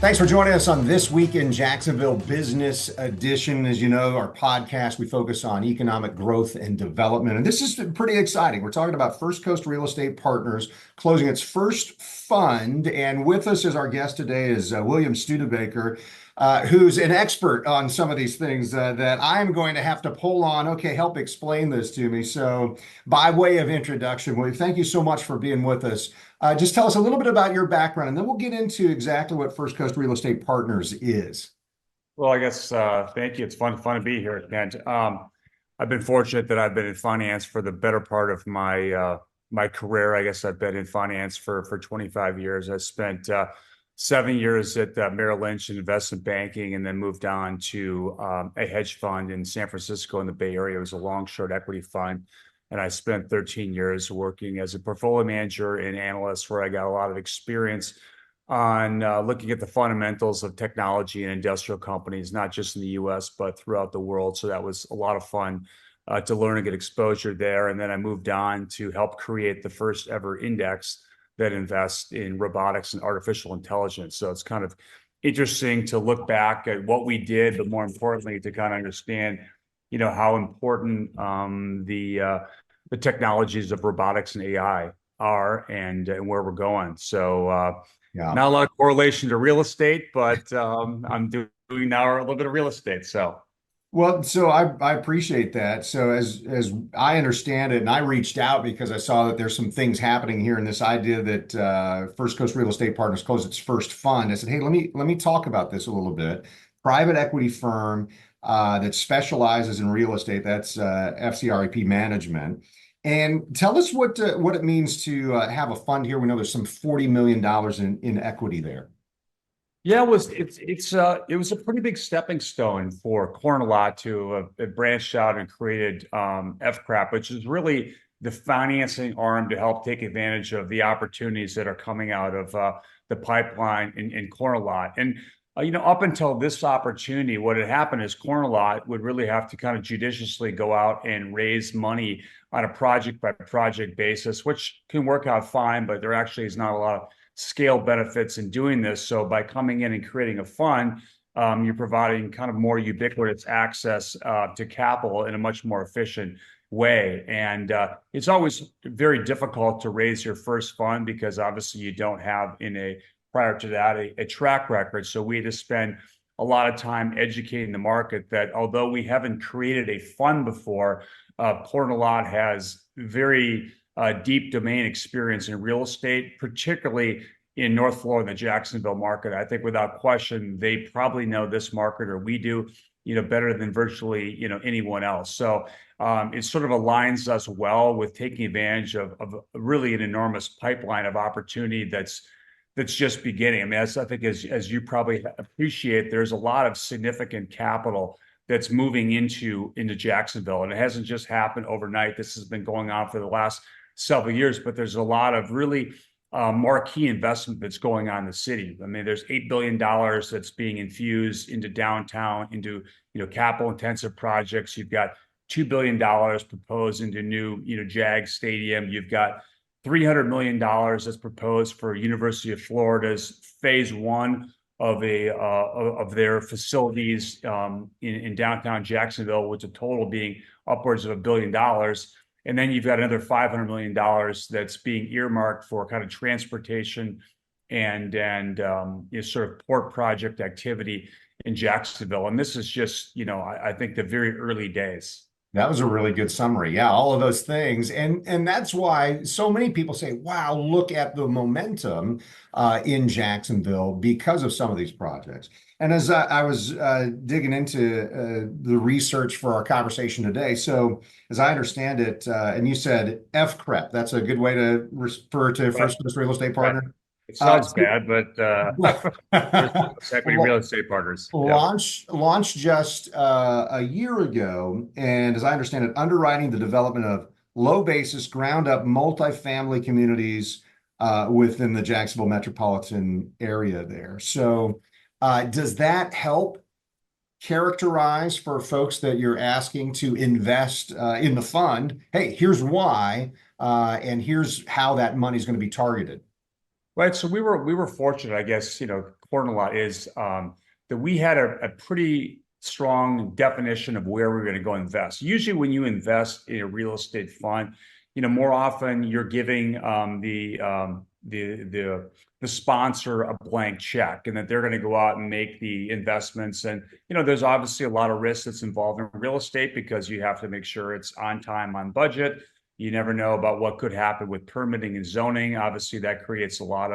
Thanks for joining us on This Week in Jacksonville Business Edition. As you know, our podcast, we focus on economic growth and development. And this is pretty exciting. We're talking about First Coast Real Estate Partners closing its first fund. And with us as our guest today is William Studebaker, who's an expert on some of these things that I'm going to have to pull on. Okay, help explain this to me. So by way of introduction, William, thank you so much for being with us. Just tell us a little bit about your background, and then we'll get into exactly what First Coast Real Estate Partners is. Well, I guess thank you. It's fun to be here, Kent. I've been fortunate that I've been in finance for the better part of my career. I guess I've been in finance for 25 years. I spent 7 years at Merrill Lynch in investment banking, and then moved on to a hedge fund in San Francisco in the Bay Area. It was a long-short equity fund. And I spent 13 years working as a portfolio manager and analyst, where I got a lot of experience on looking at the fundamentals of technology and industrial companies, not just in the US, but throughout the world. So that was a lot of fun to learn and get exposure there. And then I moved on to help create the first ever index that invests in robotics and artificial intelligence. So it's kind of interesting to look back at what we did, but more importantly, to kind of understand how important the technologies of robotics and AI are, and where we're going. So not a lot of correlation to real estate, but I'm doing now a little bit of real estate. So I appreciate that. So as I understand it, and I reached out because I saw that there's some things happening here, and this idea that First Coast Real Estate Partners closed its first fund. I said, hey, let me talk about this a little bit. Private equity firm that specializes in real estate. That's FCREP management. And tell us what it means to have a fund here. We know there's some $40 million in equity there. Yeah, it was a pretty big stepping stone for Cornelot to have branched out and created FCREP, which is really the financing arm to help take advantage of the opportunities that are coming out of the pipeline in Cornelot. And up until this opportunity, what had happened is Cornelot would really have to kind of judiciously go out and raise money on a project by project basis, which can work out fine, but there actually is not a lot of scale benefits in doing this. So by coming in and creating a fund, you're providing kind of more ubiquitous access to capital in a much more efficient way. And it's always very difficult to raise your first fund because obviously you don't have prior to that a track record. So we had to spend a lot of time educating the market that although we haven't created a fund before, Cornelot has very deep domain experience in real estate, particularly in North Florida and the Jacksonville market. I think without question, they probably know this market, or we do, better than virtually, anyone else. So it sort of aligns us well with taking advantage of really an enormous pipeline of opportunity that's just beginning. I mean, I think as you probably appreciate, there's a lot of significant capital that's moving into Jacksonville, and it hasn't just happened overnight. This has been going on for the last several years, but there's a lot of really marquee investment that's going on in the city. I mean, there's $8 billion that's being infused into downtown, into capital intensive projects. You've got $2 billion proposed into new Jag Stadium. You've got $300 million that's proposed for University of Florida's phase one of their facilities in downtown Jacksonville, with a total being upwards of $1 billion. And then you've got another $500 million that's being earmarked for kind of transportation and sort of port project activity in Jacksonville. And this is just, I think the very early days. That was a really good summary. Yeah, all of those things. And that's why so many people say, wow, look at the momentum in Jacksonville because of some of these projects. And as I was digging into the research for our conversation today, so as I understand it, and you said FCREP, that's a good way to refer to First Coast Real Estate Partner. It sounds bad, but equity real estate partners. Launched just a year ago, and as I understand it, underwriting the development of low basis, ground up multifamily communities within the Jacksonville metropolitan area there. So does that help characterize for folks that you're asking to invest in the fund? Hey, here's why, and here's how that money is going to be targeted. Right. So we were fortunate, I guess, corner lot is that we had a pretty strong definition of where we're going to go invest. Usually when you invest in a real estate fund, more often you're giving the sponsor a blank check, and that they're going to go out and make the investments. And there's obviously a lot of risk that's involved in real estate because you have to make sure it's on time, on budget. You never know about what could happen with permitting and zoning. Obviously, that creates a lot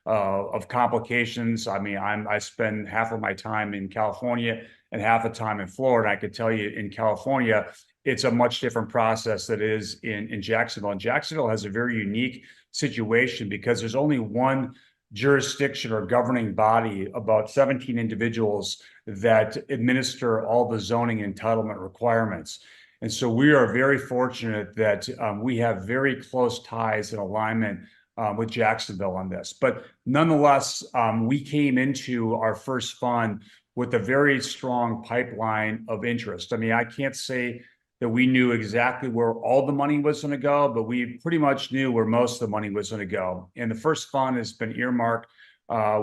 of complications. I mean, I spend half of my time in California and half the time in Florida. I could tell you in California, it's a much different process that is in Jacksonville. And Jacksonville has a very unique situation because there's only one jurisdiction or governing body, about 17 individuals that administer all the zoning entitlement requirements. And so we are very fortunate that we have very close ties and alignment with Jacksonville on this. But nonetheless, we came into our first fund with a very strong pipeline of interest. I mean, I can't say that we knew exactly where all the money was going to go, but we pretty much knew where most of the money was going to go. And the first fund has been earmarked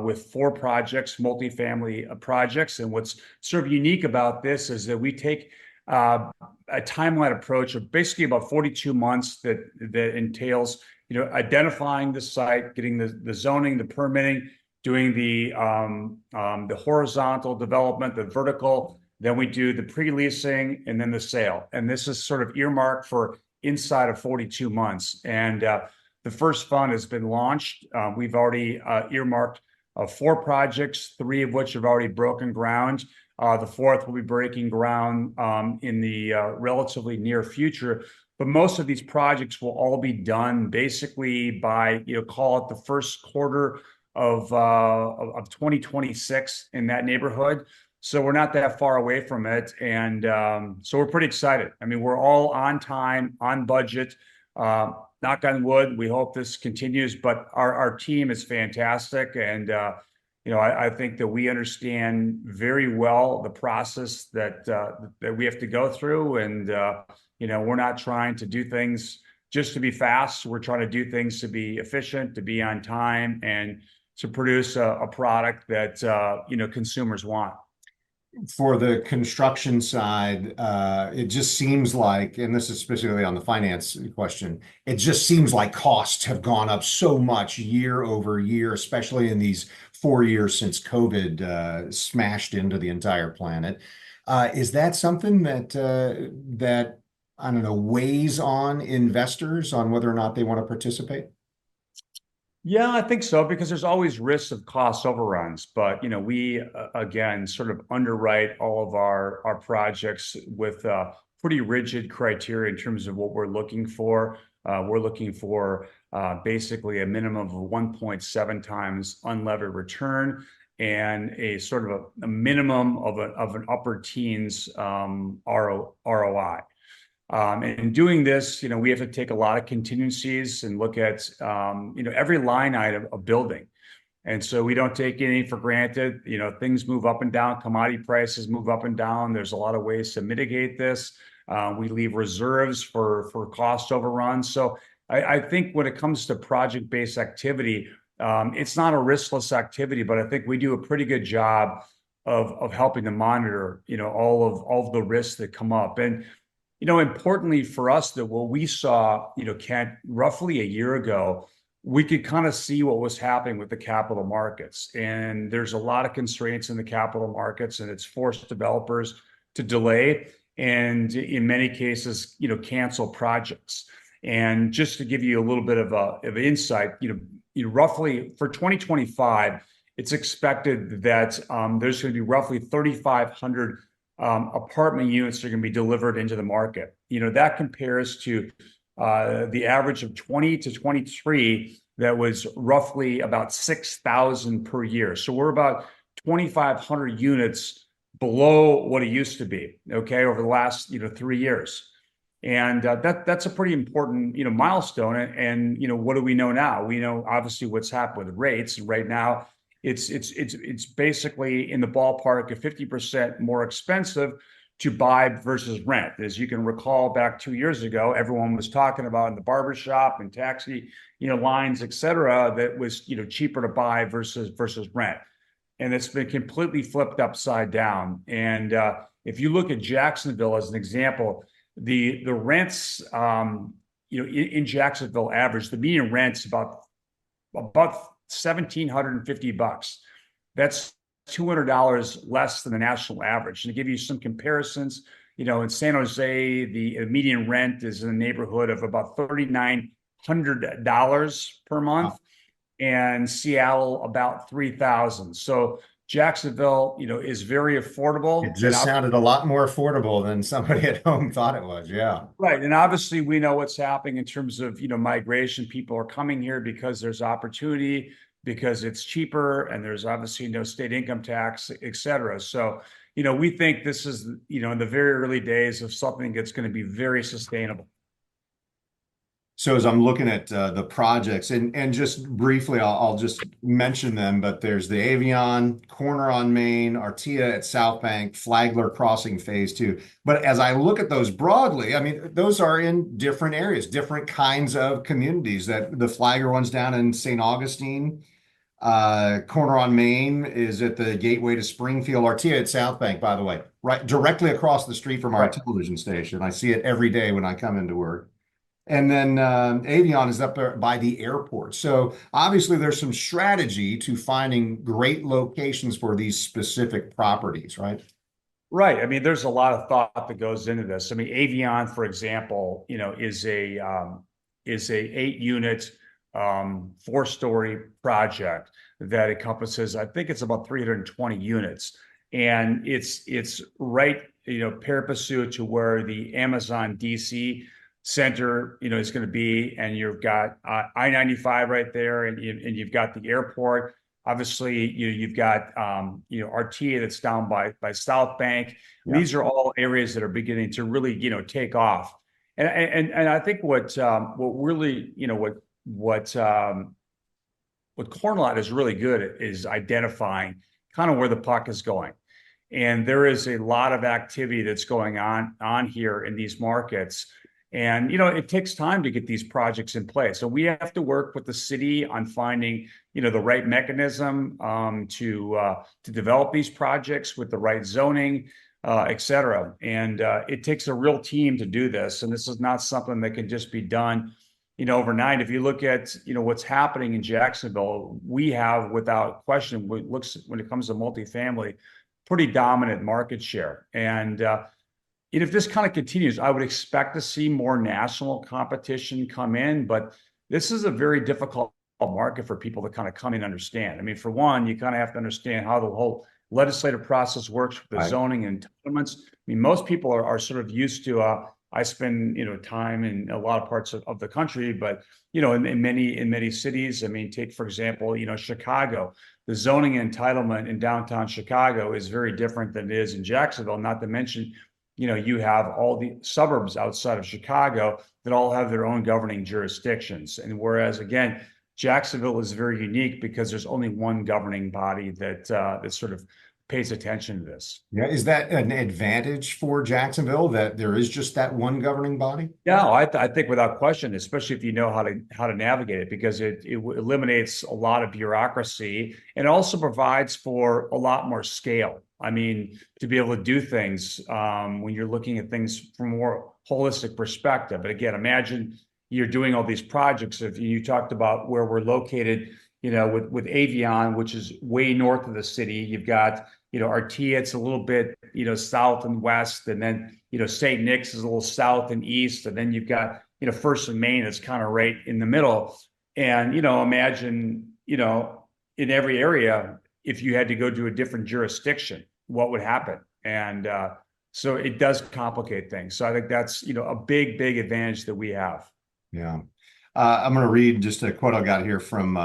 with 4 projects, multifamily projects. And what's sort of unique about this is that we take a timeline approach of basically about 42 months that entails, identifying the site, getting the zoning, the permitting, doing the horizontal development, the vertical. Then we do the pre-leasing and then the sale. And this is sort of earmarked for inside of 42 months. And the first fund has been launched. We've already earmarked 4 projects, 3 of which have already broken ground. The 4th will be breaking ground in the relatively near future. But most of these projects will all be done basically by, call it the first quarter of 2026, in that neighborhood. So we're not that far away from it. And so we're pretty excited. I mean, we're all on time, on budget. Knock on wood, we hope this continues, but our team is fantastic. And, I think that we understand very well the process that we have to go through. And, we're not trying to do things just to be fast. We're trying to do things to be efficient, to be on time, and to produce a product that, consumers want. For the construction side, it just seems like, and this is specifically on the finance question, it just seems like costs have gone up so much year over year, especially in these 4 years since COVID smashed into the entire planet. Is that something that I don't know, weighs on investors on whether or not they want to participate? Yeah, I think so, because there's always risks of cost overruns. But, we, again, sort of underwrite all of our projects with pretty rigid criteria in terms of what we're looking for. We're looking for basically a minimum of 1.7 times unlevered return and a sort of a minimum of an upper teens ROI. And in doing this, we have to take a lot of contingencies and look at, every line item of building. And so we don't take anything for granted. Things move up and down. Commodity prices move up and down. There's a lot of ways to mitigate this. We leave reserves for cost overruns. So I think when it comes to project-based activity, it's not a riskless activity, but I think we do a pretty good job of helping to monitor, all of the risks that come up. And importantly for us, that what we saw, Kent, roughly a year ago, we could kind of see what was happening with the capital markets. And there's a lot of constraints in the capital markets, and it's forced developers to delay and in many cases, cancel projects. And just to give you a little bit of insight, roughly for 2025, it's expected that there's going to be roughly 3,500 apartment units that are going to be delivered into the market. That compares to the average of 20 to 23 that was roughly about 6,000 per year. So we're about 2,500 units below what it used to be, over the last 3 years. And that's a pretty important milestone. And what do we know now? We know obviously what's happened with rates. And right now, it's basically in the ballpark of 50% more expensive to buy versus rent. As you can recall, back 2 years ago, everyone was talking about in the barbershop and taxi lines, et cetera, that was cheaper to buy versus rent. and it's been completely flipped upside down. And if you look at Jacksonville as an example, the rents, in Jacksonville average, the median rent's about $1,750. That's $200 less than the national average. And to give you some comparisons, in San Jose, the median rent is in the neighborhood of about $3,900 per month, and Seattle about 3,000. So Jacksonville, is very affordable. It just sounded a lot more affordable than somebody at home thought it was. Yeah. Right. And obviously we know what's happening in terms of, migration. People are coming here because there's opportunity, because it's cheaper, and there's obviously no state income tax, et cetera. So, we think this is, in the very early days of something that's going to be very sustainable. So as I'm looking at the projects, and just briefly, I'll just mention them, but there's the Avion, Corner on Main, Artia at South Bank, Flagler Crossing Phase 2. But as I look at those broadly, I mean, those are in different areas, different kinds of communities. That the Flagler one's down in St. Augustine. Corner on Main is at the gateway to Springfield. Artia at South Bank, by the way, right directly across the street from our television station. I see it every day when I come into work. And then Avion is up there by the airport. So obviously there's some strategy to finding great locations for these specific properties, right? Right. I mean, there's a lot of thought that goes into this. I mean, Avion, for example, is a 8-unit, 4-story project that encompasses, I think it's about 320 units. And it's right, pari passu to where the Amazon DC center, is going to be, and you've got I-95 right there, and you've got the airport. Obviously, you've got Artia that's down by South Bank. Yeah. These are all areas that are beginning to really take off. And I think what really what Cornlot is really good at is identifying kind of where the puck is going. And there is a lot of activity that's going on here in these markets. And, it takes time to get these projects in place. So we have to work with the city on finding, the right mechanism to develop these projects with the right zoning, et cetera. And it takes a real team to do this. And this is not something that can just be done, overnight. If you look at, what's happening in Jacksonville, we have, without question, when it comes to multifamily, pretty dominant market share. And if this kind of continues, I would expect to see more national competition come in, but this is a very difficult market for people to kind of come in and understand. I mean, for one, you kind of have to understand how the whole legislative process works with the zoning and entitlements. I mean, most people are sort of used to, I spend, time in a lot of parts of the country, but, in many cities, I mean, take, for example, Chicago. The zoning and entitlement in downtown Chicago is very different than it is in Jacksonville, not to mention, you have all the suburbs outside of Chicago that all have their own governing jurisdictions. And whereas, again, Jacksonville is very unique because there's only one governing body that sort of pays attention to this. Yeah, is that an advantage for Jacksonville that there is just that one governing body? Yeah, I think without question, especially if you know how to navigate it, because it eliminates a lot of bureaucracy and also provides for a lot more scale. I mean, to be able to do things when you're looking at things from a more holistic perspective. But again, imagine you're doing all these projects. If you talked about where we're located, with Avion, which is way north of the city, you've got, Artia, it's a little bit, south and west, and then, St. Nick's is a little south and east, and then you've got, First and Main is kind of right in the middle. And, imagine, in every area, if you had to go to a different jurisdiction, what would happen? And so it does complicate things. So I think that's, a big advantage that we have. Yeah. I'm going to read just a quote I got here from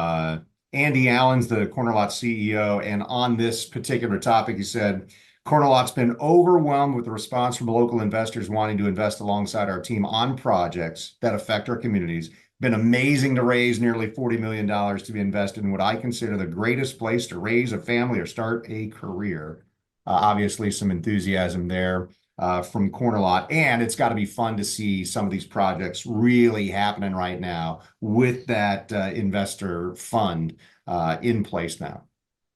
Andy Allen's the Cornerlot CEO. And on this particular topic, he said, Cornerlot's been overwhelmed with the response from local investors wanting to invest alongside our team on projects that affect our communities. Been amazing to raise nearly $40 million to be invested in what I consider the greatest place to raise a family or start a career. Obviously, some enthusiasm there from Cornerlot, and it's got to be fun to see some of these projects really happening right now with that investor fund in place now.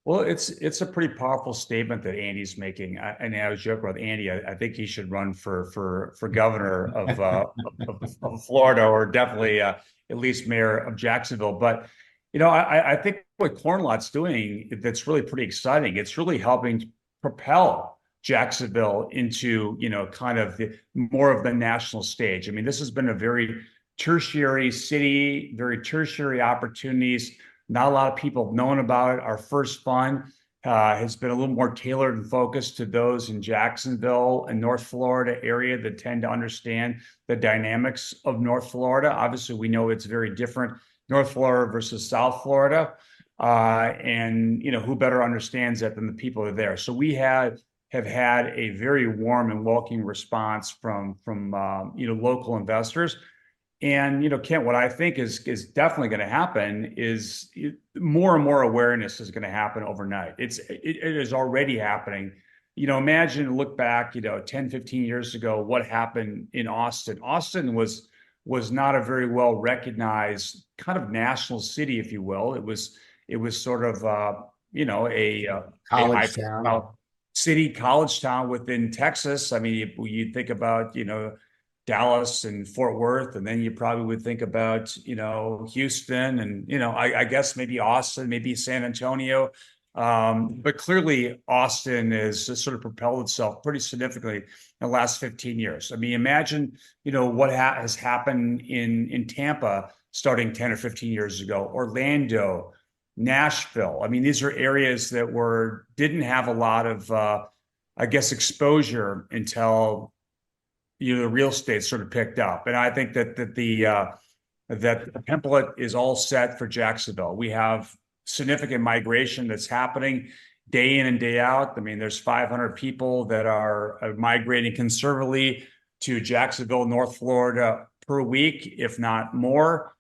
Well, it's a pretty powerful statement that Andy's making. And I was joking with Andy. I think he should run for governor of Florida, or definitely at least mayor of Jacksonville. But I think what Cornlot's doing that's really pretty exciting. It's really helping propel Jacksonville into kind of more of the national stage. I mean, this has been a very tertiary city, very tertiary opportunities. Not a lot of people have known about it. Our first fund has been a little more tailored and focused to those in Jacksonville and North Florida area that tend to understand the dynamics of North Florida. Obviously, we know it's very different, North Florida versus South Florida. And who better understands that than the people that are there? So we have had a very warm and welcoming response from local investors. And Kent, what I think is definitely going to happen is more and more awareness is going to happen overnight. It is already happening. Imagine, look back 10, 15 years ago, what happened in Austin. Austin was not a very well recognized kind of national city, if you will. It was sort of a College town. City, college town within Texas. I mean, you think about Dallas and Fort Worth, and then you probably would think about Houston, and I guess maybe Austin, maybe San Antonio, but clearly Austin has sort of propelled itself pretty significantly in the last 15 years. I mean, imagine what has happened in Tampa starting 10 or 15 years ago, Orlando, Nashville. I mean, these are areas that didn't have a lot of I guess exposure until the real estate sort of picked up. And I think that the template is all set for Jacksonville. We have significant migration that's happening day in and day out. I mean, there's 500 people that are migrating conservatively to Jacksonville, North Florida per week, if not more.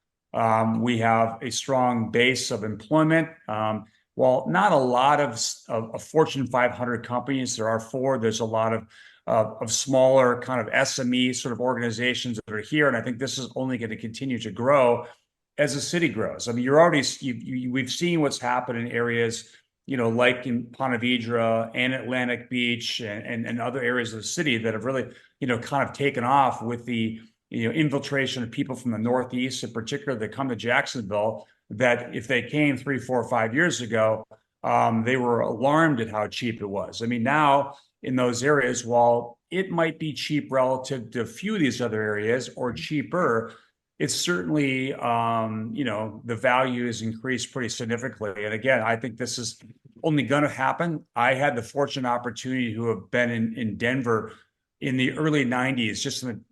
We have a strong base of employment. While not a lot of Fortune 500 companies, there are four. There's a lot of smaller kind of SME sort of organizations that are here. And I think this is only going to continue to grow as the city grows. I mean, we've seen what's happened in areas, like in Ponte Vedra and Atlantic Beach and other areas of the city that have really, kind of taken off with the, infiltration of people from the Northeast in particular that come to Jacksonville, that if they came 3, 4, 5 years ago, they were alarmed at how cheap it was. I mean, now in those areas, while it might be cheap relative to a few of these other areas or cheaper, it's certainly, the value has increased pretty significantly. And again, I think this is only going to happen. I had the fortunate opportunity to have been in Denver in the early 90s,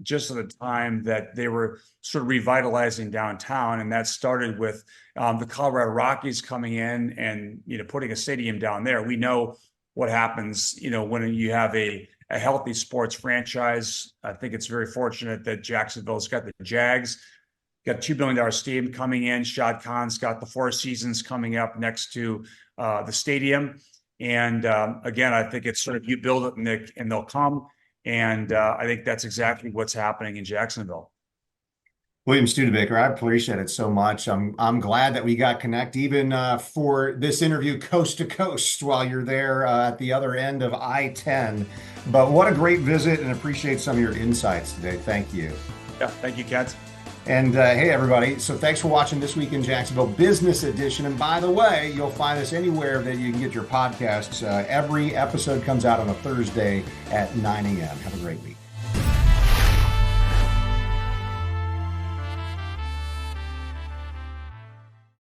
just at the time that they were sort of revitalizing downtown. And that started with the Colorado Rockies coming in and, putting a stadium down there. We know what happens, when you have a healthy sports franchise. I think it's very fortunate that Jacksonville's got the Jags, got $2 billion stadium coming in. Shad Khan's got the Four Seasons coming up next to the stadium. And again, I think it's sort of you build it and they'll come. And I think that's exactly what's happening in Jacksonville. William Studebaker, I appreciate it so much. I'm glad that we got connect even for this interview coast to coast while you're there at the other end of I-10. But what a great visit, and appreciate some of your insights today. Thank you. Yeah, thank you, Kent. And hey, everybody. So thanks for watching This Week in Jacksonville Business Edition. And by the way, you'll find us anywhere that you can get your podcasts. Every episode comes out on a Thursday at 9 a.m. Have a great week.